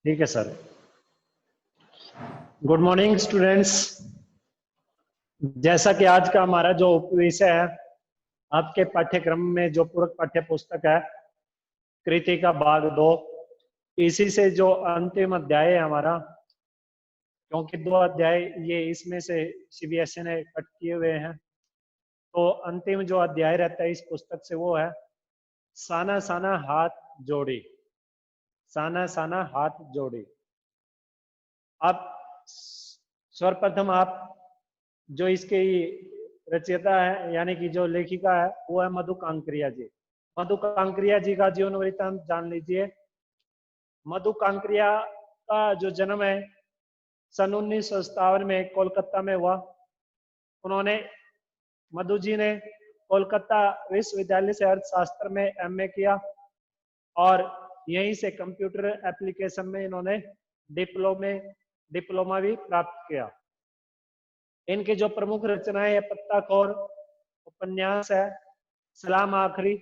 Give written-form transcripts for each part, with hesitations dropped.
ठीक है sir. Good morning students. जैसा कि आज का हमारा जो विषय है, आपके पाठ्यक्रम में जो पूरक पाठ्य पुस्तक है कृति का भाग 2, इसी से जो अंतिम अध्याय है हमारा, क्योंकि 2 अध्याय ये इसमें से सीबीएसई ने कट किए हुए हैं, तो अंतिम जो अध्याय रहता है इस पुस्तक से वो है साना साना हाथ जोड़ी। साना साना हाथ जोड़ी। अब सर्वप्रथम आप जो इसके रचयिता है यानी कि जो लेखिका है वो है मधु कांकरिया जी। मधु कांकरिया जी का जीवन वृत्तांत जान लीजिए। मधु कांकरिया का जो जन्म है सन 1957 में कोलकाता में हुआ। उन्होंने मधु जी ने कोलकाता विश्वविद्यालय से अर्थशास्त्र में एमए किया और यहीं से कंप्यूटर एप्लीकेशन में इन्होंने डिप्लोमा भी प्राप्त किया। इनके जो प्रमुख रचनाएं है पत्ता खौर उपन्यास है, सलाम आखिरी,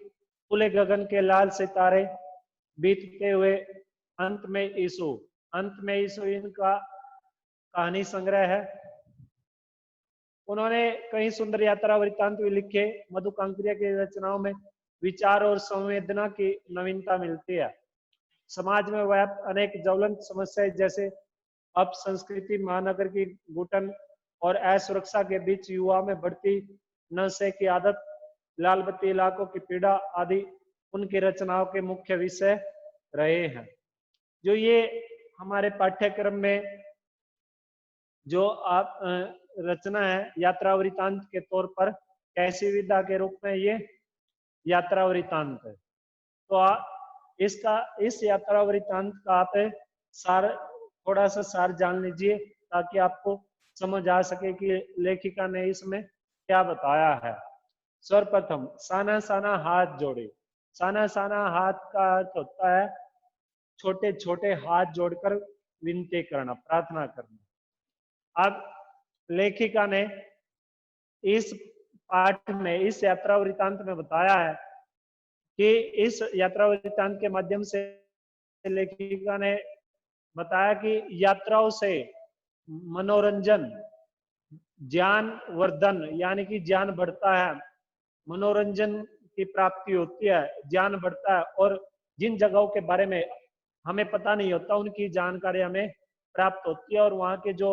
खुले गगन के लाल सितारे, बीतते हुए, अंत में यीशु। अंत में यीशु इनका कहानी संग्रह है। उन्होंने कई सुंदर यात्रा वृत्तांत भी लिखे। मधु कांकरिया की रचनाओं में विचार और संवेदना की नवीनता मिलती है। समाज में व्याप्त अनेक ज्वलंत समस्याएं जैसे अपसंस्कृति, महानगर की घुटन और असुरक्षा के बीच युवा में बढ़ती नशे की आदत, लाल बत्ती इलाकों की पीड़ा आदि उनकी रचनाओं के मुख्य विषय रहे हैं। जो ये हमारे पाठ्यक्रम में जो आप रचना है यात्रा वृत्तांत के तौर पर कैसी विधा के रूप में ये यात्रा वृत्तांत है, तो इस यात्रा वृत्तांत का आप सार थोड़ा सा सार जान लीजिए ताकि आपको समझ आ सके कि लेखिका ने इसमें क्या बताया है। सर्वप्रथम साना साना हाथ जोड़े। साना साना हाथ का अर्थ होता है छोटे छोटे हाथ जोड़कर विनती करना, प्रार्थना करना। अब लेखिका ने इस पाठ में, इस यात्रा वृत्तांत में बताया है कि इस यात्रा वृत्तांत के माध्यम से लेखिका ने बताया कि यात्राओं से मनोरंजन, ज्ञान वर्धन यानी कि ज्ञान बढ़ता है, मनोरंजन की प्राप्ति होती है, ज्ञान बढ़ता है और जिन जगहों के बारे में हमें पता नहीं होता उनकी जानकारी हमें प्राप्त होती है और वहाँ के जो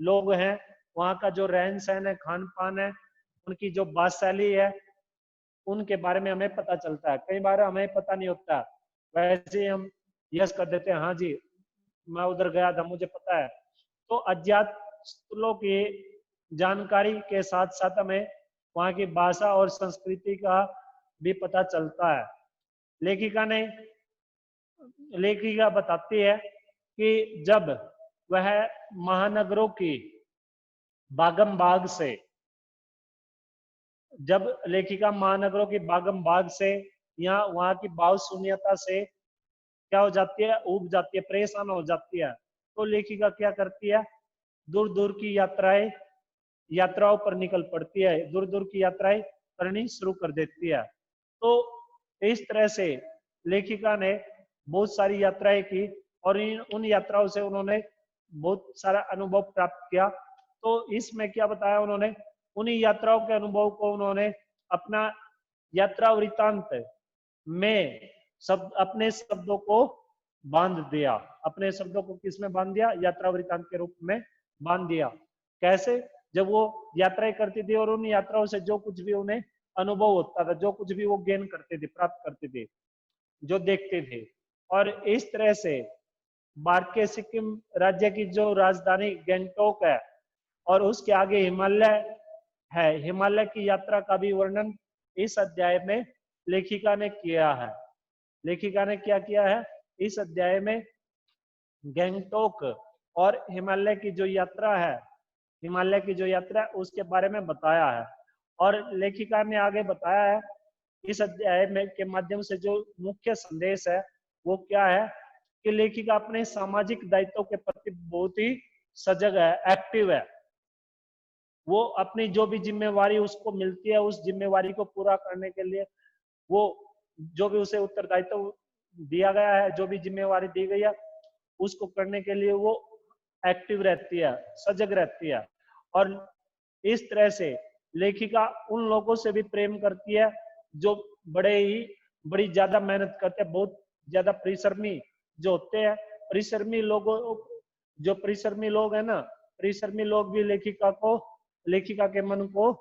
लोग हैं, वहाँ का जो रहन सहन है, खान पान है, उनकी जो बात शैली है, उनके बारे में हमें पता चलता है। कई बार हमें पता नहीं होता, वैसे ही हम यस कर देते हैं, हाँ जी मैं उधर गया था मुझे पता है। तो अज्ञात स्थलों की जानकारी के साथ साथ हमें वहाँ की भाषा और संस्कृति का भी पता चलता है। लेखिका बताती है कि जब वह महानगरों की भागम भाग से, जब लेखिका महानगरों की भागम भाग से या वहाँ की भाव शून्यता से क्या हो जाती है, उब जाती है, परेशान हो जाती है, तो लेखिका क्या करती है, दूर दूर की यात्राओं पर निकल पड़ती है, दूर दूर की यात्राएं करनी शुरू कर देती है। तो इस तरह से लेखिका ने बहुत सारी यात्राएं की और उन यात्राओं से उन्होंने बहुत सारा अनुभव प्राप्त किया। तो इसमें क्या बताया उन्होंने, उन्हीं यात्राओं के अनुभव को उन्होंने अपना यात्रा वृत्तांत में अपने शब्दों को बांध दिया। अपने शब्दों को किसमें बांध दिया, यात्रा वृत्तांत के रूप में बांध दिया। कैसे, जब वो यात्राएं करती थी और उन यात्राओं से जो कुछ भी उन्हें अनुभव होता था, जो कुछ भी वो गेन करते थे, प्राप्त करते थे, जो देखते थे, और इस तरह से भारतीय सिक्किम राज्य की जो राजधानी गैंगटोक है और उसके आगे हिमालय है, हिमालय की यात्रा का भी वर्णन इस अध्याय में लेखिका ने किया है। लेखिका ने क्या किया है, इस अध्याय में गैंगटोक और हिमालय की जो यात्रा है, हिमालय की जो यात्रा है उसके बारे में बताया है। और लेखिका ने आगे बताया है इस अध्याय में के माध्यम से जो मुख्य संदेश है वो क्या है कि लेखिका अपने सामाजिक दायित्वों के प्रति बहुत ही सजग है, एक्टिव है। वो अपनी जो भी जिम्मेवारी उसको मिलती है उस जिम्मेवारी को पूरा करने के लिए वो जो भी उसे उत्तरदायित्व दिया गया है, जो भी जिम्मेवारी दी गई है उसको करने के लिए वो एक्टिव रहती है, सजग रहती है। और इस तरह से लेखिका उन लोगों से भी प्रेम करती है जो बड़ी ज्यादा मेहनत करते हैं, बहुत ज्यादा परिश्रमी जो होते हैं। परिश्रमी लोगों जो परिश्रमी लोग है ना, परिश्रमी लोग भी लेखिका के मन को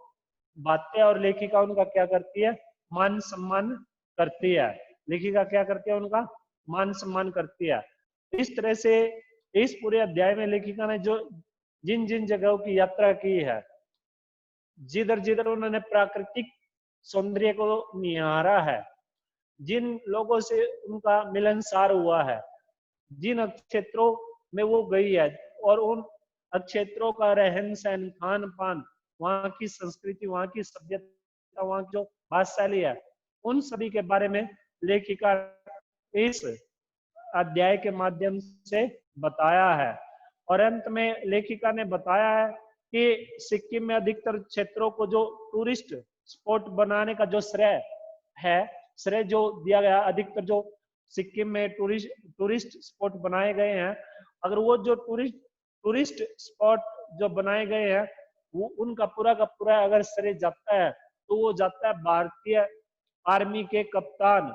बांटते हैं, और लेखिका उनका क्या करती है, मान सम्मान करती है। लेखिका क्या करती है, उनका मान सम्मान करती है। इस तरह से इस पूरे अध्याय में लेखिका ने जो जिन जिन जगहों की यात्रा की है, जिधर जिधर उन्होंने प्राकृतिक सौंदर्य को निहारा है, जिन लोगों से उनका मिलनसार हुआ है, जिन क्षेत्रों में वो गई है, और उन क्षेत्रों का रहन सहन, खान पान, वहां की संस्कृति, वहां की सभ्यता, वहां की जो भाषाशैली है, उन सभी के बारे में लेखिका इस अध्याय के माध्यम से बताया है। और अंत में लेखिका ने बताया है कि सिक्किम में अधिकतर क्षेत्रों को जो टूरिस्ट स्पॉट बनाने का जो श्रेय जो दिया गया, अधिकतर जो सिक्किम में टूरिस्ट स्पॉट बनाए गए हैं, अगर वो जो टूरिस्ट स्पॉट जो बनाए गए हैं, वो उनका पूरा का पूरा अगर श्रेय जाता है, तो वो जाता है भारतीय आर्मी के कप्तान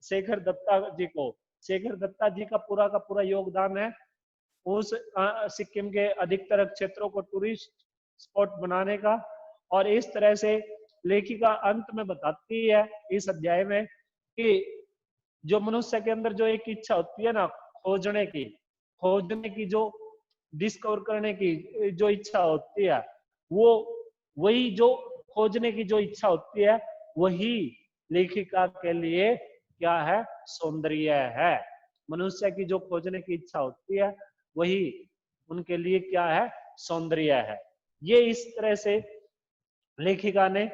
शेखर दत्ता जी को। शेखर दत्ता जी का पूरा योगदान है उस सिक्किम के अधिकतर क्षेत्रों को टूरिस्ट स्पॉट बनाने का। और इस तरह से लेखिका अंत में बताती है इस अध्याय में कि जो मनुष्य के अंदर जो एक इच्छा होती है ना, खोजने की जो डिस्कवर करने की जो इच्छा होती है, वो वही जो खोजने की जो इच्छा होती है, वही लेखिका के लिए क्या है, सौंदर्य है। मनुष्य की जो खोजने की इच्छा होती है, वही उनके लिए क्या है, सौंदर्य है। ये इस तरह से लेखिका ने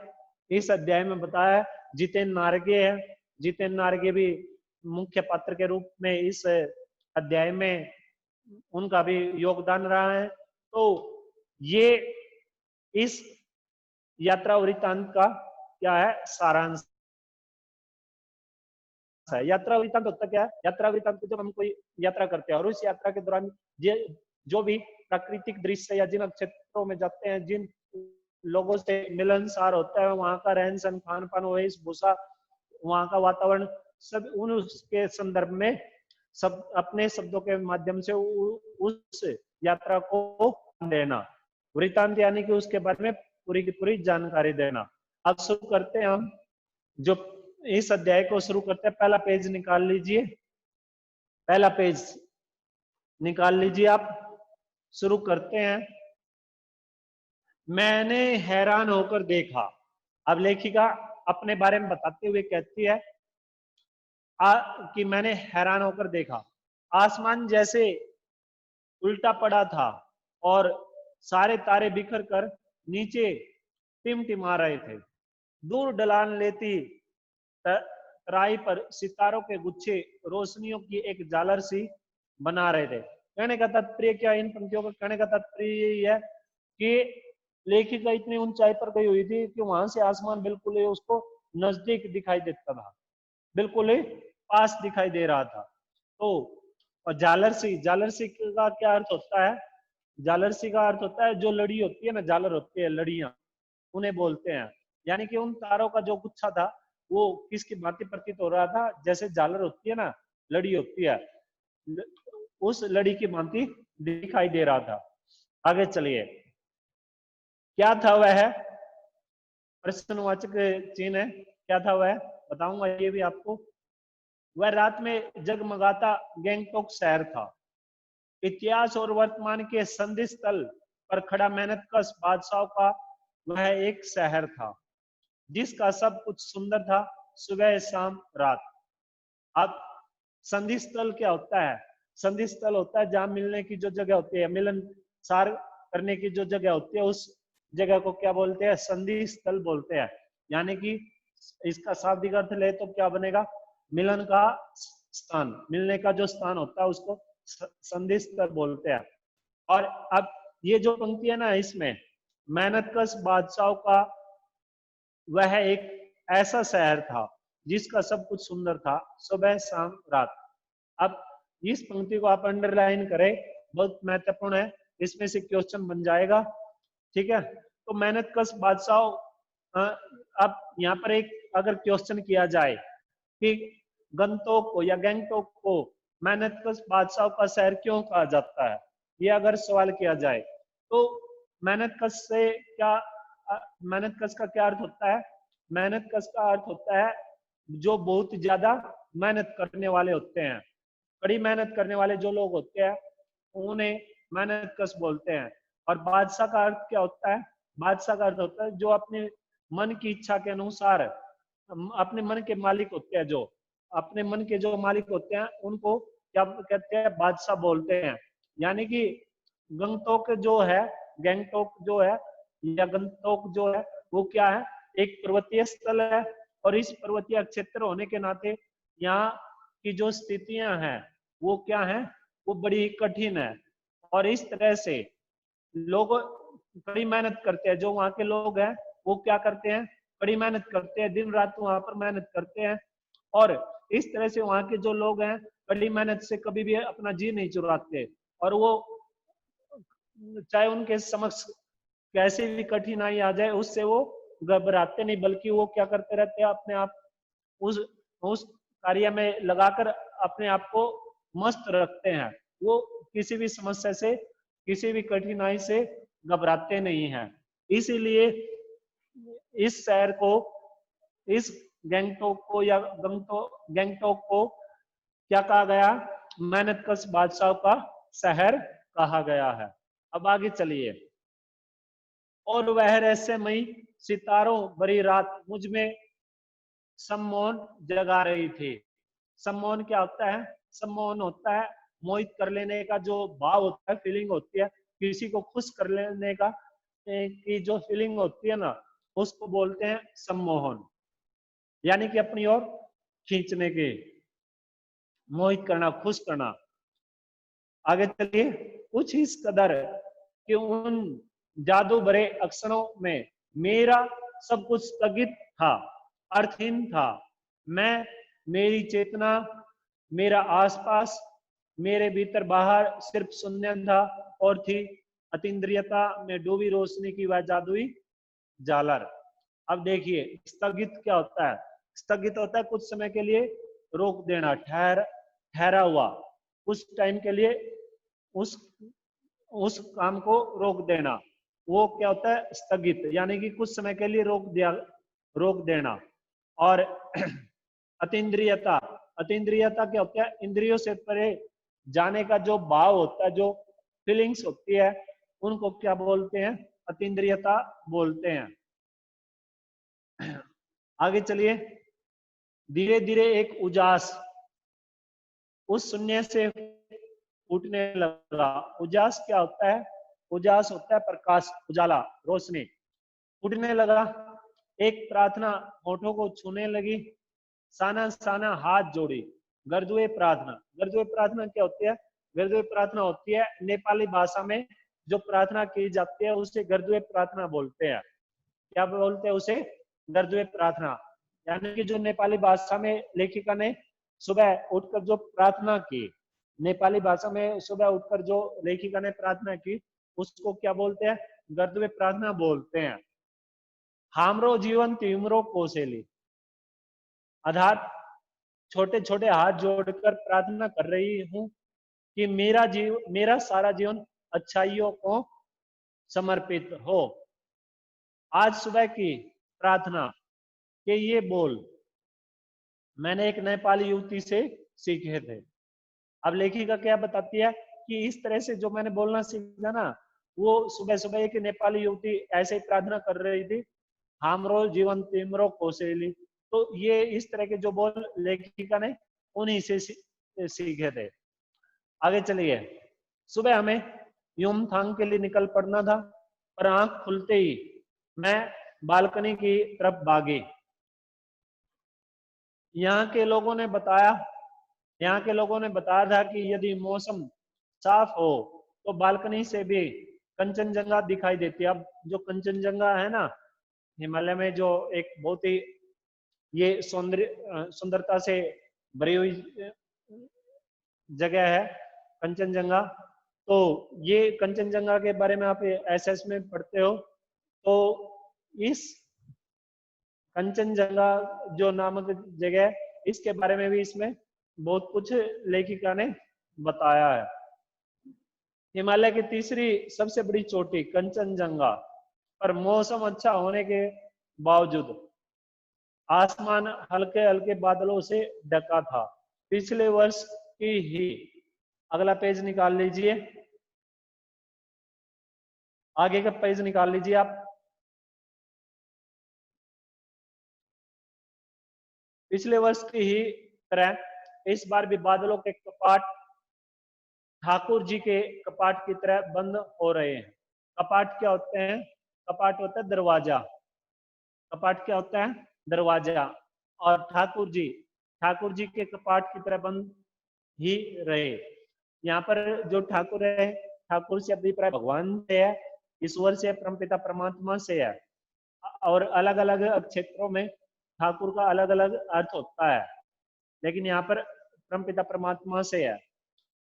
इस अध्याय में बताया। जितेंद्र नारगे है, जितेंद्र नारगे भी मुख्य पात्र के रूप में इस अध्याय में उनका भी योगदान रहा है। तो ये इस यात्रा वृत्तांत का क्या है, सारांश है। यात्रा वृत्तांत होता क्या है, यात्रा वृत्तांत जब हम कोई यात्रा करते हैं और उस यात्रा के दौरान जो भी प्राकृतिक दृश्य या जिन क्षेत्रों में जाते हैं, जिन लोगों से मिलनसार होता है, वहां का रहन सहन, खान पान, वेशभूषा, वहां का वातावरण, सब उन उसके संदर्भ में सब अपने शब्दों के माध्यम से उस यात्रा को देना। वृत्तांत यानी कि उसके बारे में पूरी की पूरी जानकारी देना। अब शुरू करते हैं हम, जो इस अध्याय को शुरू करते हैं। पहला पेज निकाल लीजिए, पहला पेज निकाल लीजिए आप। शुरू करते हैं। मैंने हैरान होकर देखा। अब लेखिका अपने बारे में बताते हुए कहती है कि मैंने हैरान होकर देखा, आसमान जैसे उल्टा पड़ा था और सारे तारे बिखर कर नीचे टिमटिमा रहे थे। दूर ढलान लेती तराई पर सितारों के गुच्छे रोशनियों की एक झालर सी बना रहे थे। कहने का तात्पर्य क्या, इन पंक्तियों का कहने का तात्पर्य यही है कि लेखिका इतनी ऊंचाई पर गई हुई थी कि वहां से आसमान बिल्कुल ही उसको नजदीक दिखाई देता था, बिल्कुल ही पास दिखाई दे रहा था। तो और झालरसी का क्या अर्थ होता है, झालरसी का अर्थ होता है जो लड़ी होती है ना, झालर होती है, लड़ियां, उन्हें बोलते हैं। यानी कि उन तारों का जो गुच्छा था वो किसकी भांति प्रतीत हो रहा था, जैसे झालर होती है ना, लड़ी होती है, उस लड़ी की भांति दिखाई दे रहा था। आगे चलिए, क्या था वह, प्रश्नवाचक चिन्ह है, क्या था वह, बताऊंगा ये भी आपको। वह रात में जगमगाता गैंगटॉक शहर था। इतिहास और वर्तमान के संधि स्थल पर खड़ा मेहनतकश बादशाह का वह एक शहर था जिसका सब कुछ सुंदर था, सुबह शाम रात। अब संधि स्थल क्या होता है, संधि स्थल होता है जहां मिलने की जो जगह होती है, मिलनसार करने की जो जगह होती है, उस जगह को क्या बोलते हैं, संधि स्थल बोलते हैं। यानी कि इसका शाब्दिक अर्थ ले तो क्या बनेगा, मिलन का स्थान, मिलने का जो स्थान होता है उसको संधि स्थल बोलते हैं। और अब ये जो पंक्ति है ना, इसमें मेहनतकश बादशाह का वह एक ऐसा शहर था जिसका सब कुछ सुंदर था, सुबह शाम रात। अब इस पंक्ति को आप अंडरलाइन करें, बहुत महत्वपूर्ण है, इसमें से क्वेश्चन बन जाएगा। ठीक है, तो मेहनतकश बादशाह, अब यहाँ पर एक अगर क्वेश्चन किया जाए कि गंगटोक को या गैंगटोक को मेहनतकश बादशाह का शहर क्यों कहा जाता है, ये अगर सवाल किया जाए तो मेहनतकश से क्या, मेहनतकश का क्या अर्थ होता है? मेहनतकश का अर्थ होता है जो बहुत ज्यादा मेहनत करने वाले होते हैं, कड़ी मेहनत करने वाले जो लोग होते हैं उन्हें मेहनतकश बोलते हैं। और बादशाह का अर्थ क्या होता है? बादशाह का अर्थ होता है जो अपने मन की इच्छा के अनुसार, अपने मन के मालिक होते हैं, जो अपने मन के जो मालिक होते हैं उनको क्या कहते हैं? बादशाह बोलते हैं। यानी कि गंगटोक जो है, गैंगटोक जो है या गंगटोक जो है वो क्या है? एक पर्वतीय स्थल है, और इस पर्वतीय क्षेत्र होने के नाते यहाँ की जो स्थितियां हैं वो क्या है? वो बड़ी कठिन है। और इस तरह से लोग कड़ी मेहनत करते हैं, जो वहाँ के लोग हैं वो क्या करते हैं? कड़ी मेहनत करते हैं, दिन रात वहां पर मेहनत करते हैं। और इस तरह से वहाँ के जो लोग हैं कड़ी मेहनत से कभी भी अपना जी नहीं चुराते, और वो चाहे उनके समक्ष कैसी भी कठिनाई आ जाए उससे वो घबराते नहीं, बल्कि वो क्या करते रहते हैं? अपने आप उस उस कार्य में लगाकर अपने आप को मस्त रखते हैं। वो किसी भी समस्या से, किसी भी कठिनाई से घबराते नहीं हैं। इसीलिए इस शहर को, इस गैंगटोक को या गैंगटोक को क्या कहा गया? मेहनतकश बादशाह का शहर कहा गया है। अब आगे चलिए। और वह रहस्यमयी सितारों भरी रात मुझ में सम्मोहन जगा रही थी। सम्मोहन क्या होता है? सम्मोहन होता है मोहित कर लेने का जो भाव होता है, फीलिंग होती है, किसी को खुश कर लेने का की जो फीलिंग होती है ना, उसको बोलते हैं सम्मोहन। यानी कि अपनी ओर खींचने के, मोहित करना, खुश करना। आगे चलिए। कुछ इस कदर कि उन जादू भरे अक्षरों में मेरा सब कुछ स्थगित था, अर्थहीन था। मैं, मेरी चेतना, मेरा आसपास, मेरे भीतर बाहर सिर्फ शून्य था, और थी अतीन्द्रियता में डूबी रोशनी की वह जादुई झालर। अब देखिए स्थगित क्या होता है? स्थगित होता है कुछ समय के लिए रोक देना, ठहरा हुआ, उस टाइम के लिए उस उस काम को रोक देना, वो क्या होता है? स्थगित। यानी कि कुछ समय के लिए रोक देना। और अतीन्द्रियता, अतीन्द्रियता क्या होता है? इंद्रियों से परे जाने का जो भाव होता है, जो फीलिंग्स होती है, उनको क्या बोलते हैं? अतीन्द्रियता बोलते हैं। आगे चलिए। धीरे धीरे एक उजास उस शून्य से फूटने लगा। उजास क्या होता है? उजास होता है प्रकाश, उजाला, रोशनी। फूटने लगा। एक प्रार्थना होठों को छूने लगी। साना साना हाथ जोड़ी। गर्दुए प्रार्थना। गर्दुए प्रार्थना क्या होती है? गर्दुए प्रार्थना होती है नेपाली भाषा में जो प्रार्थना की जाती है उसे गर्दुए प्रार्थना बोलते हैं। क्या बोलते हैं उसे? गर्दुए प्रार्थना। यानी कि जो नेपाली भाषा में लेखिका ने सुबह उठकर जो प्रार्थना की, नेपाली भाषा में सुबह उठकर जो लेखिका ने प्रार्थना की, उसको क्या बोलते हैं? गर्दुए प्रार्थना बोलते हैं। हामरो जीवन तिमरो कोसेली, अर्थात छोटे छोटे हाथ जोड़कर प्रार्थना कर रही हूं कि मेरा सारा जीवन अच्छाइयों को समर्पित हो। आज सुबह की प्रार्थना के ये बोल मैंने एक नेपाली युवती से सीखे थे। अब लेखिका क्या बताती है कि इस तरह से जो मैंने बोलना सीखा ना, वो सुबह सुबह एक नेपाली युवती ऐसे ही प्रार्थना कर रही थी, हामरो जीवन तिमरो कोसेली। तो ये इस तरह के जो बोल लेखिका ने उन्हीं से सीखे थे। आगे चलिए। सुबह हमें युमथांग के लिए निकल पड़ना था, और आंख खुलते ही मैं बालकनी की तरफ भागी। यहाँ के लोगों ने बताया था कि यदि मौसम साफ हो तो बालकनी से भी कंचनजंगा दिखाई देती है। अब जो कंचनजंगा है ना, हिमालय में जो एक बहुत ही ये सुंदरता से भरी हुई जगह है कंचनजंगा। तो ये कंचनजंगा के बारे में आप एसएस में पढ़ते हो। तो इस कंचनजंगा जो नामक जगह है, इसके बारे में भी इसमें बहुत कुछ लेखिका ने बताया है। हिमालय की तीसरी सबसे बड़ी चोटी कंचनजंगा पर मौसम अच्छा होने के बावजूद आसमान हल्के हल्के बादलों से ढका था। पिछले वर्ष की ही, अगला पेज निकाल लीजिए, आगे का पेज निकाल लीजिए आप। पिछले वर्ष की ही तरह इस बार भी बादलों के कपाट ठाकुर जी के कपाट की तरह बंद हो रहे हैं। कपाट क्या होते हैं? कपाट होता है दरवाजा। कपाट क्या होता है? दरवाजा। और ठाकुर जी के कपाट की तरह बंद ही रहे। यहाँ पर जो ठाकुर है, ठाकुर से अभिप्राय भगवान से है, ईश्वर से, परमपिता परमात्मा से है। और अलग अलग क्षेत्रों में ठाकुर का अलग अलग अर्थ होता है, लेकिन यहाँ पर परमपिता परमात्मा से है।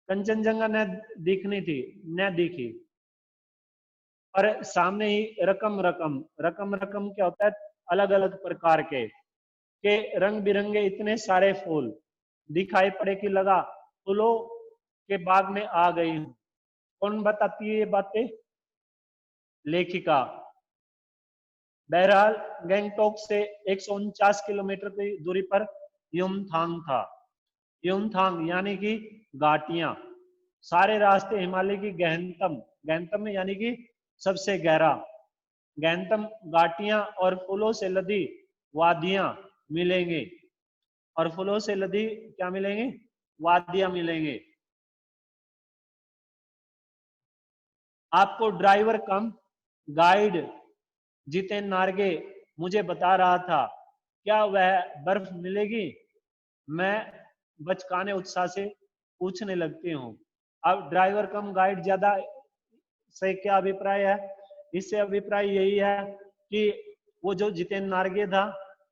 कंचनजंगा न दिखनी थी, न दिखी, और सामने ही रकम रकम, रकम रकम क्या होता है? अलग अलग प्रकार के रंग बिरंगे इतने सारे फूल दिखाई पड़े कि लगा फूलों के बाग में आ गई हूं। कौन बताती है ये बातें? लेखिका। बहरहाल गैंगटोक से 149 किलोमीटर की दूरी पर युमथांग था। युमथांग यानी कि घाटियां। सारे रास्ते हिमालय की गहनतम, गहनतम यानी कि सबसे गहरा, गहनतम घाटियां और फूलों से लदी वादियां मिलेंगे। और फूलों से लदी क्या मिलेंगे? वादियां मिलेंगे। आपको ड्राइवर कम गाइड जितेन नार्गे मुझे बता रहा था, क्या वह बर्फ मिलेगी? मैं बचकाने उत्साह से पूछने लगती हूँ। अब ड्राइवर कम गाइड ज्यादा से क्या अभिप्राय है? इससे अभिप्राय यही है कि वो जो जितेन नार्गे था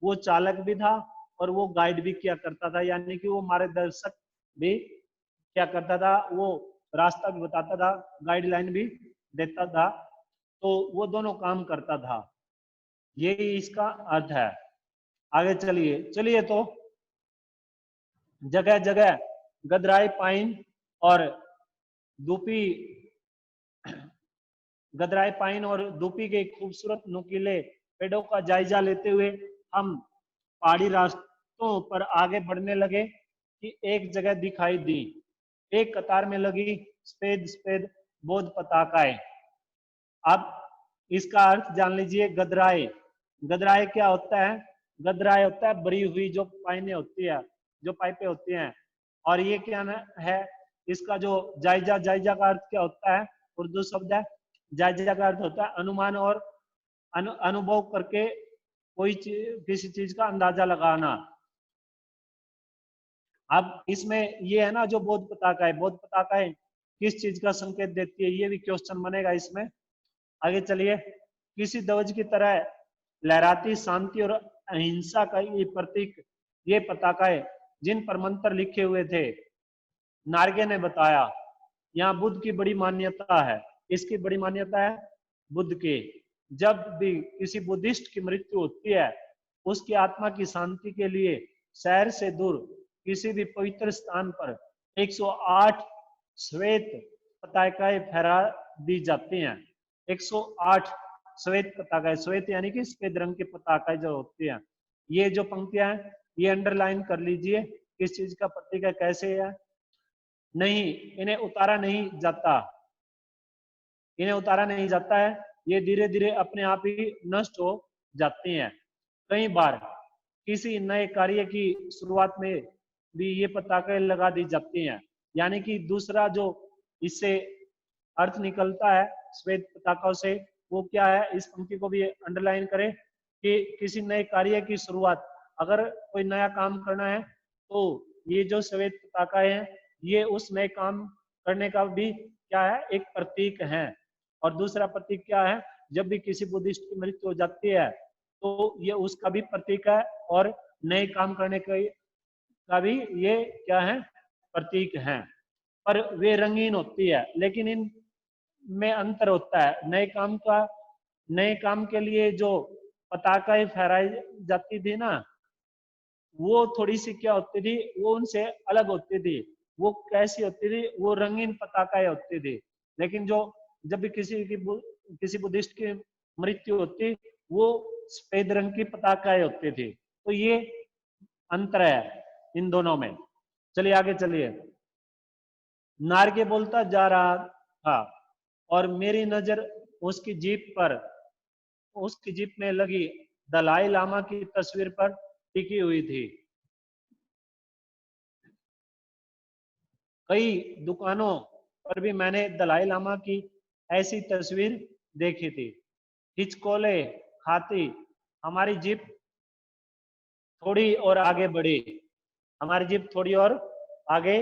वो चालक भी था और वो गाइड भी किया करता था, यानी कि वो मार्गदर्शक भी क्या करता था, वो रास्ता भी बताता था, गाइडलाइन भी देता था। तो वो दोनों काम करता था, यही इसका अर्थ है। आगे चलिए चलिए। तो जगह जगह गदराई पाइन और दूपी, गदराई पाइन और दूपी के खूबसूरत नुकीले पेड़ों का जायजा लेते हुए हम पहाड़ी रास्तों पर आगे बढ़ने लगे कि एक जगह दिखाई दी। एक कतार में लगी सफेद सफेद बौद्ध पताकाएं। अब इसका अर्थ जान लीजिए। गदराए, गदराए क्या होता है? गदराए होता है बरी हुई जो पाइने होती है, जो पाइपें होती हैं। और ये क्या है? इसका जो जायजा, जायजा का अर्थ क्या होता है? उर्दू शब्द है। जायजा का अर्थ होता है अनुमान और अनुभव करके कोई किसी चीज का अंदाजा लगाना। अब इसमें ये है ना, जो बौद्ध पताका है, बौद्ध पताका है किस चीज का संकेत देती है? ये भी क्वेश्चन बनेगा इसमें। आगे चलिए। किसी ध्वज की तरह लहराती शांति और अहिंसा का ये प्रतीक, ये पताका है जिन पर मंत्र लिखे हुए थे। नार्गे ने बताया यहाँ बुद्ध की बड़ी मान्यता है। इसकी बड़ी मान्यता है बुद्ध की। जब भी किसी बुद्धिस्ट की मृत्यु होती है, उसकी आत्मा की शांति के लिए शहर से दूर किसी भी पवित्र स्थान पर 108 श्वेत पताकाएं फहरा दी जाती हैं। 108 श्वेत पताकाएं, श्वेत यानी कि सफेद रंग के पताकाएं जो होती हैं। ये जो पंक्तियां हैं ये अंडरलाइन कर लीजिए, किस चीज का प्रतीक है, कैसे है। नहीं, इन्हें उतारा नहीं जाता, इन्हें उतारा नहीं जाता है। ये धीरे धीरे अपने आप ही नष्ट हो जाती हैं। कई बार किसी नए कार्य की शुरुआत में भी ये पताके लगा दी जाती हैं। यानी कि दूसरा जो इससे अर्थ निकलता है श्वेत पताकों से, वो क्या है? इस पंक्ति को भी अंडरलाइन करें कि किसी नए कार्य की शुरुआत, अगर कोई नया काम करना है तो ये जो श्वेत पताका है ये उस नए काम करने का भी क्या है? एक प्रतीक है। और दूसरा प्रतीक क्या है? जब भी किसी बुद्धिस्ट की मृत्यु हो जाती है तो ये उसका भी प्रतीक है, और नए काम करने का भी ये क्या है? प्रतीक है। पर वे रंगीन होती है, लेकिन इन में अंतर होता है। नए काम के लिए जो पताकाएं फहराई जाती थी ना, वो थोड़ी सी क्या होती थी, वो उनसे अलग होती थी। वो कैसी होती थी, वो रंगीन पताकाएं होती थी। लेकिन जो जब भी किसी बुद्धिस्ट की मृत्यु होती, वो सफेद रंग की पताकाएं होती थी। तो ये अंतर है इन दोनों में। चलिए आगे चलिए। नार्गे बोलता जा रहा था और मेरी नजर उसकी जीप में लगी दलाई लामा की तस्वीर पर टिकी हुई थी। कई दुकानों पर भी मैंने दलाई लामा की ऐसी तस्वीर देखी थी। हिचकोले खाती हमारी जीप थोड़ी और आगे बढ़ी। हमारी जीप थोड़ी और आगे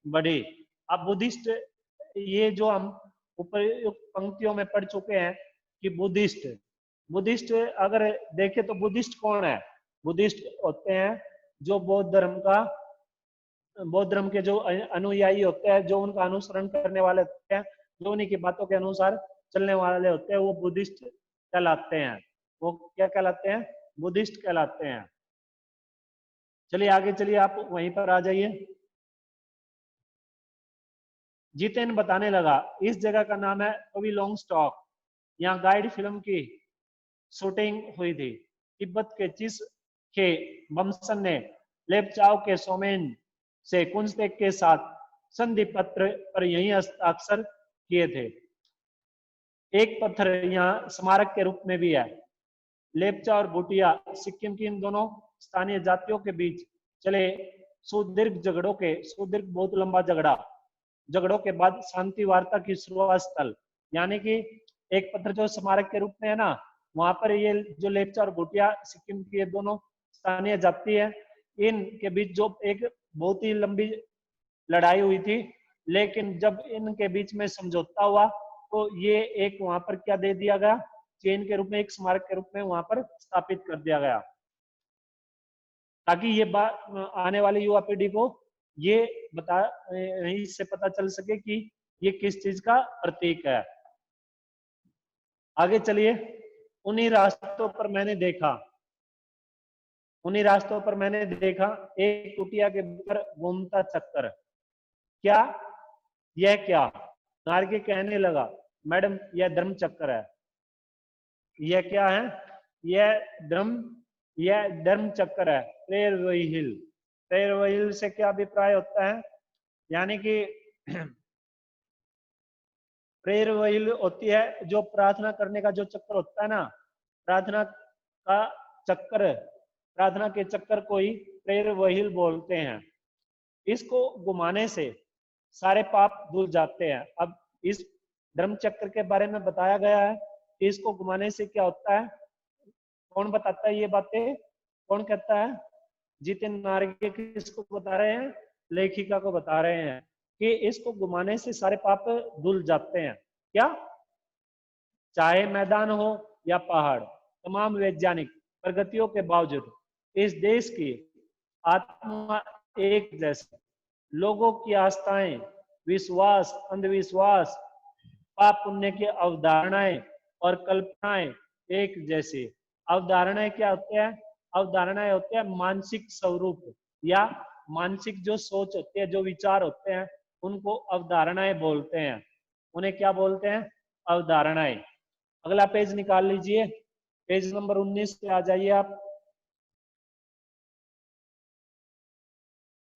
बढ़ी। अब बुद्धिस्ट, ये जो हम उपयुक्त पंक्तियों में पढ़ चुके हैं कि बुद्धिस्ट बुद्धिस्ट अगर देखे तो बुद्धिस्ट कौन है? बुद्धिस्ट होते हैं जो बौद्ध धर्म के जो अनुयायी होते हैं, जो उनका अनुसरण करने वाले होते हैं, जो उन्हीं की बातों के अनुसार चलने वाले होते हैं, वो बुद्धिस्ट कहलाते हैं। वो क्या कहलाते हैं? बुद्धिस्ट कहलाते हैं। चलिए आगे चलिए, आप वहीं पर आ जाइए। जितेन बताने लगा, इस जगह का नाम है पविलोंग स्टॉक। यहाँ गाइड फिल्म की शूटिंग हुई थी। तिब्बत के चिस के बमसन ने लेपचाओ के सोमेन से कुंजतेक के साथ संधि पत्र पर यही हस्ताक्षर किए थे। एक पत्थर यहाँ स्मारक के रूप में भी है। लेपचा और भूटिया सिक्किम की इन दोनों स्थानीय जातियों के बीच चले सुदीर्घ बहुत लंबा झगड़ों के बाद शांति वार्ता की शुरुआत स्थल, यानी कि एक पत्थर जो स्मारक के रूप में है ना, वहां पर ये जो लेपचा और भूटिया सिक्किम की ये दोनों स्थानीय जाति है, इनके बीच जो एक बहुत ही लंबी लड़ाई हुई थी, लेकिन जब इनके बीच में समझौता हुआ तो ये एक वहां पर क्या दे दिया गया, चेन के रूप में, एक स्मारक के रूप में वहां पर स्थापित कर दिया गया, ताकि ये बात आने वाली युवा पीढ़ी को ये इससे पता चल सके कि ये किस चीज का प्रतीक है। आगे चलिए। उन्हीं रास्तों पर मैंने देखा एक कुटिया के ऊपर घूमता चक्कर। क्या? यह क्या? नार्गे कहने लगा, मैडम यह धर्म चक्कर है। यह क्या है? यह धर्म चक्कर है। प्रेयर व्हील से क्या अभिप्राय होता है? यानी कि प्रेयर व्हील होती है जो प्रार्थना करने का जो चक्कर होता है ना, प्रार्थना के चक्कर को ही प्रेयर व्हील बोलते हैं। इसको घुमाने से सारे पाप धुल जाते हैं। अब इस धर्म चक्र के बारे में बताया गया है कि इसको घुमाने से क्या होता है। कौन बताता है ये बातें? कौन कहता है? जितेन नार्गे किसको बता रहे हैं? लेखिका को बता रहे हैं कि इसको घुमाने से सारे पाप धुल जाते हैं। क्या? चाहे मैदान हो या पहाड़, तमाम वैज्ञानिक प्रगतियों के बावजूद इस देश की आत्मा एक जैसी, लोगों की आस्थाएं, विश्वास, अंधविश्वास, पाप पुण्य की अवधारणाएं और कल्पनाएं एक जैसी। अवधारणाएं क्या होते हैं? अवधारणाएं होते हैं मानसिक स्वरूप या मानसिक जो सोच होती है, जो विचार होते हैं, उनको अवधारणाएं बोलते हैं। उन्हें क्या बोलते हैं? अवधारणाएं। अगला पेज निकाल लीजिए, पेज नंबर 19 पे आ जाइए आप।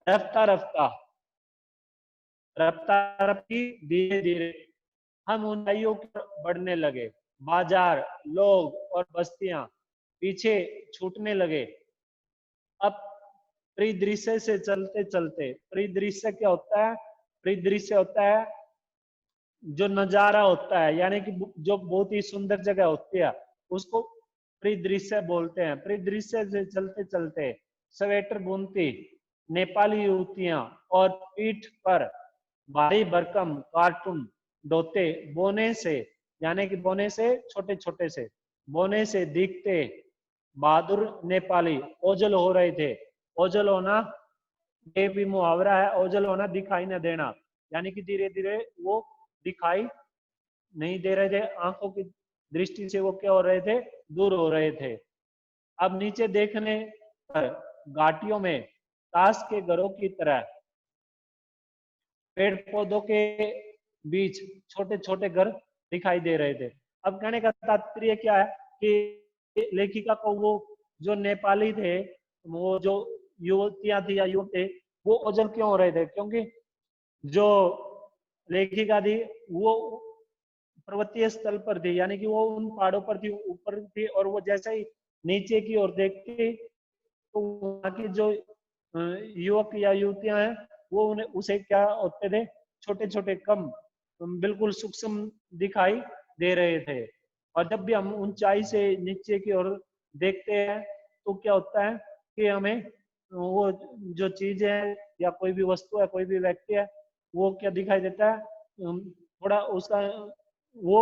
रफ्ता रफ्ती धीरे धीरे हम ऊंचाइयों पर बढ़ने लगे। बाजार, लोग और बस्तियां पीछे छूटने लगे। अब परिदृश्य से चलते चलते, परिदृश्य क्या होता है? परिदृश्य होता है जो नजारा होता है, यानी कि जो बहुत ही सुंदर जगह होती है, उसको परिदृश्य बोलते हैं। परिदृश्य से चलते चलते स्वेटर बुनती नेपाली युवतियां और पीठ पर भारी भरकम कार्टून ढोते बोने से, यानी कि बोने से छोटे छोटे से, बोने से दिखते बहादुर नेपाली ओझल हो रहे थे। ओझल होना ये भी मुहावरा है, ओझल होना, दिखाई न देना। यानी कि धीरे धीरे वो दिखाई नहीं दे रहे थे, आंखों की दृष्टि से वो क्या हो रहे थे, दूर हो रहे थे। अब नीचे देखने पर घाटियों में ताश के घरों की तरह पेड़ पौधों के बीच छोटे छोटे घर दिखाई दे रहे थे। अब कहने का तात्पर्य क्या है कि लेखिका को वो जो नेपाली थे, वो जो युवतियां थी या युवक थे, वो ओझल क्यों हो रहे थे, क्योंकि जो लेखिका थी वो पर्वतीय स्थल पर थी, यानी कि वो उन पहाड़ों पर थी, ऊपर थी, और वो जैसे ही नीचे की ओर देखती तो वहाँ की जो युवक या युवतियां हैं वो उन्हें उसे क्या होते थे, छोटे छोटे कम बिल्कुल सूक्ष्म दिखाई दे रहे थे। और जब भी हम ऊंचाई से नीचे की ओर देखते हैं तो क्या होता है कि हमें वो जो चीज है या कोई भी वस्तु है, कोई भी व्यक्ति है, वो क्या दिखाई देता है, थोड़ा उसका वो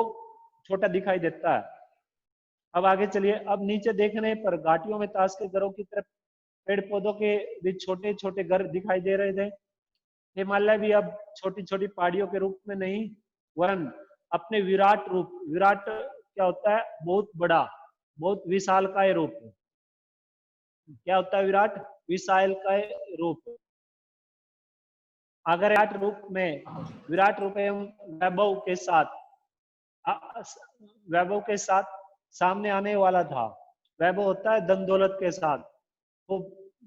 छोटा दिखाई देता है। अब आगे चलिए। अब नीचे देखने पर घाटियों में ताश के घरों की तरफ पेड़ पौधों के बीच छोटे छोटे घर दिखाई दे रहे थे। हिमालय भी अब छोटी छोटी पहाड़ियों के रूप में नहीं, वरन अपने विराट रूप, विराट क्या होता है, बहुत बड़ा, बहुत विशालकाय रूप, क्या होता है विराट, विशालकाय रूप। अगर विराट रूप एवं वैभव के साथ वैभव के साथ सामने आने वाला था। वैभव होता है धन दौलत के साथ, वो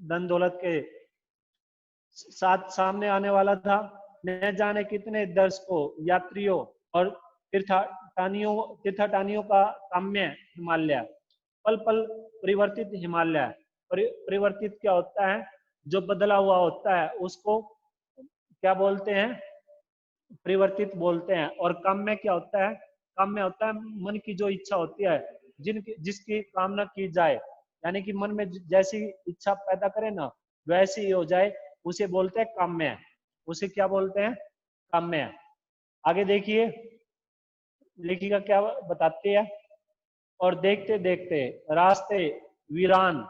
धन दौलत के साथ सामने आने वाला था। न जाने कितने दर्शकों, यात्रियों और तीर्थाटानियों का काम्य हिमालय, पल पल परिवर्तित हिमालय। परिवर्तित क्या होता है, जो बदला हुआ होता है उसको क्या बोलते हैं, परिवर्तित बोलते हैं। और काम्य क्या होता है, काम्य होता है मन की जो इच्छा होती है, जिसकी कामना की जाए, यानी कि मन में जैसी इच्छा पैदा करे ना वैसी ही हो जाए, उसे बोलते हैं काम्य। उसे क्या बोलते हैं, काम्य। आगे देखिए लेखिका क्या बताती है। और देखते देखते रास्ते वीरान,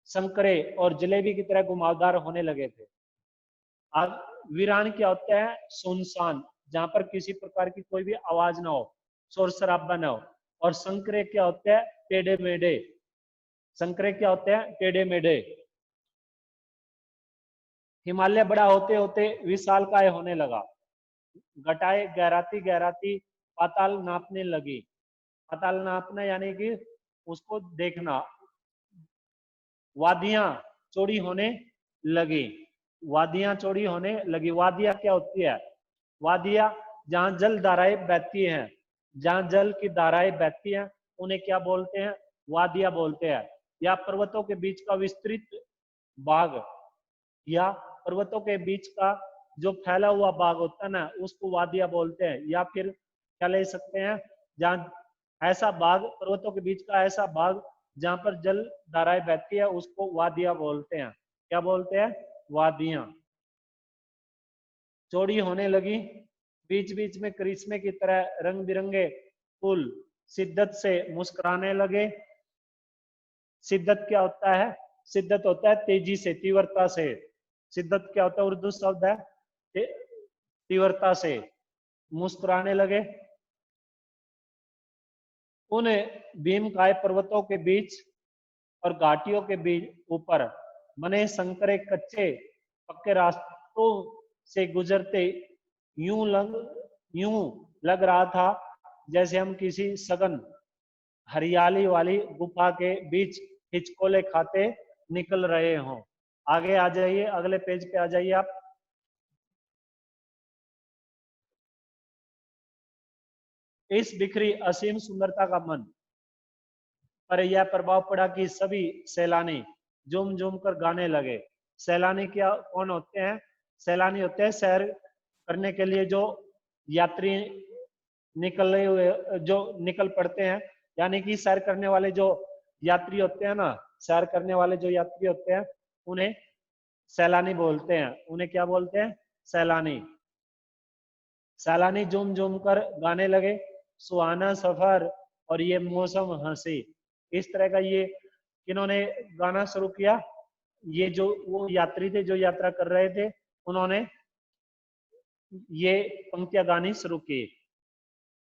संकरे और जलेबी की तरह घुमावदार होने लगे थे। आज वीरान क्या होता है, सुनसान, जहां पर किसी प्रकार की कोई भी आवाज ना हो, शोर शराबा ना हो। और संकरे क्या होते हैं, टेढ़े मेढ़े। संकरे क्या होते हैं, टेढ़े मेढ़े। हिमालय बड़ा होते होते विशालकाय होने लगा। घटाएं गहराती गहराती पाताल नापने लगी। पाताल नापना यानी कि उसको देखना। वादियां चौड़ी होने लगी। वादियां चौड़ी होने लगी। वादियां क्या होती है, वादियां जहां जल धाराएं बहती हैं, जहां जल की धाराएं बहती हैं उन्हें क्या बोलते हैं, वादियां बोलते हैं। या पर्वतों के बीच का विस्तृत बाग, या पर्वतों के बीच का जो फैला हुआ बाग होता है ना उसको वादियां बोलते हैं। या फिर क्या ले सकते हैं, जहां ऐसा बाग, पर्वतों के बीच का ऐसा बाग जहां पर जल धाराएं बहती है उसको वादियां बोलते हैं। क्या बोलते हैं, वादियां। चौड़ी होने लगी, बीच बीच में करिश्मे की तरह रंग बिरंगे फूल शिद्दत से मुस्कुराने लगे। शिद्दत क्या होता है, शिद्दत होता है तेजी से, तीव्रता से। शिद्दत क्या होता है, उर्दू शब्द है, तीव्रता से मुस्कुराने लगे। उन भीमकाय पर्वतों के बीच और घाटियों के बीच ऊपर बने संकरे कच्चे पक्के रास्तों से गुजरते यूं लग रहा था जैसे हम किसी सघन हरियाली वाली गुफा के बीच हिचकोले खाते निकल रहे हों। आगे आ जाइए, अगले पेज पे आ जाइए आप। इस बिखरी असीम सुंदरता का मन पर यह प्रभाव पड़ा कि सभी सैलानी झूम झूम कर गाने लगे। सैलानी क्या, कौन होते हैं, सैलानी होते हैं सैर करने के लिए जो यात्री निकले हुए, जो निकल पड़ते हैं। यानी कि सैर करने वाले जो यात्री होते हैं ना, सैर करने वाले जो यात्री होते हैं उन्हें सैलानी बोलते हैं। उन्हें क्या बोलते हैं, सैलानी। सैलानी झूम झूम कर गाने लगे, सुहाना सफर और ये मौसम हंसी। इस तरह का ये किन्होंने गाना शुरू किया, ये जो वो यात्री थे जो यात्रा कर रहे थे उन्होंने ये पंक्तियां गानी शुरू की,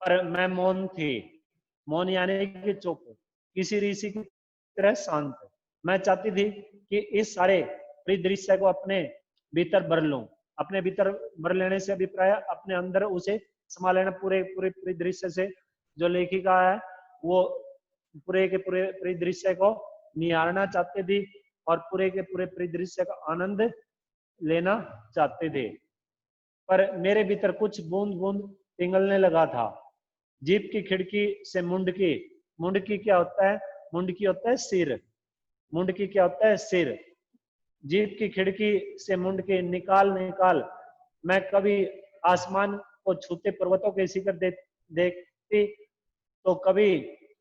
पर मैं मौन थी। मौन यानी कि चुप, किसी ऋषि की तरह शांत। मैं चाहती थी कि इस सारे परिदृश्य को अपने भीतर भर लूं। अपने भीतर भर लेने से अभिप्राय अपने अंदर उसे समा लेना, पूरे पूरे परिदृश्य से। जो लेखिका है वो पूरे के पूरे परिदृश्य को निहारना चाहते थी और पूरे के पूरे परिदृश्य का आनंद लेना चाहते थे। पर मेरे भीतर कुछ बूंद बूंद पिघलने लगा था। जीप की खिड़की से मुंडकी, मुंडकी क्या होता है? मुंडकी होता है सिर, मुंडकी क्या होता है? सिर। जीप की खिड़की से मुंडकी निकाल निकाल मैं कभी आसमान को छूते पर्वतों के शिखर देखती, तो कभी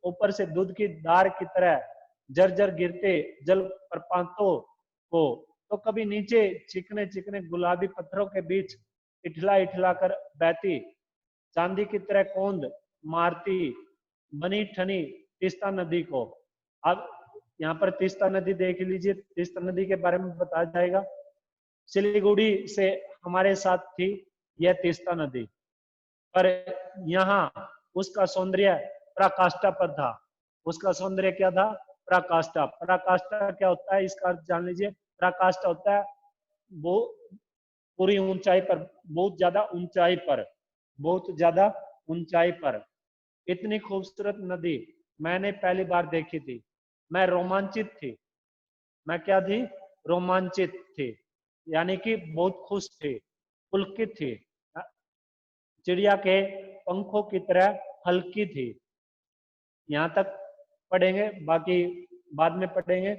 ऊपर से दूध की धार की तरह जर्जर गिरते जल प्रपातों को, तो कभी नीचे चिकने चिकने गुलाबी पत्थरों के बीच इठला इठला कर बहती चांदी की तरह कौंद मारती बनी ठनी तीस्ता नदी को। अब यहाँ पर तीस्ता नदी देख लीजिए, तीस्ता नदी के बारे में बताया जाएगा। सिलीगुड़ी से हमारे साथ थी यह तीस्ता नदी, पर यहाँ उसका सौंदर्य पराकाष्ठा पर था। उसका सौंदर्य क्या था? पराकाष्ठा। पराकाष्ठा क्या होता है इसका अर्थ जान लीजिए। पराकाष्ठा होता है वो पूरी ऊंचाई पर, बहुत ज्यादा ऊंचाई पर, बहुत ज्यादा ऊंचाई पर। इतनी खूबसूरत नदी मैंने पहली बार देखी थी। मैं रोमांचित थी। मैं क्या थी? रोमांचित थी, यानी कि बहुत खुश थी, पुलकित थी, चिड़िया के पंखों की तरह हल्की थी। यहाँ तक पढ़ेंगे, बाकी बाद में पढ़ेंगे।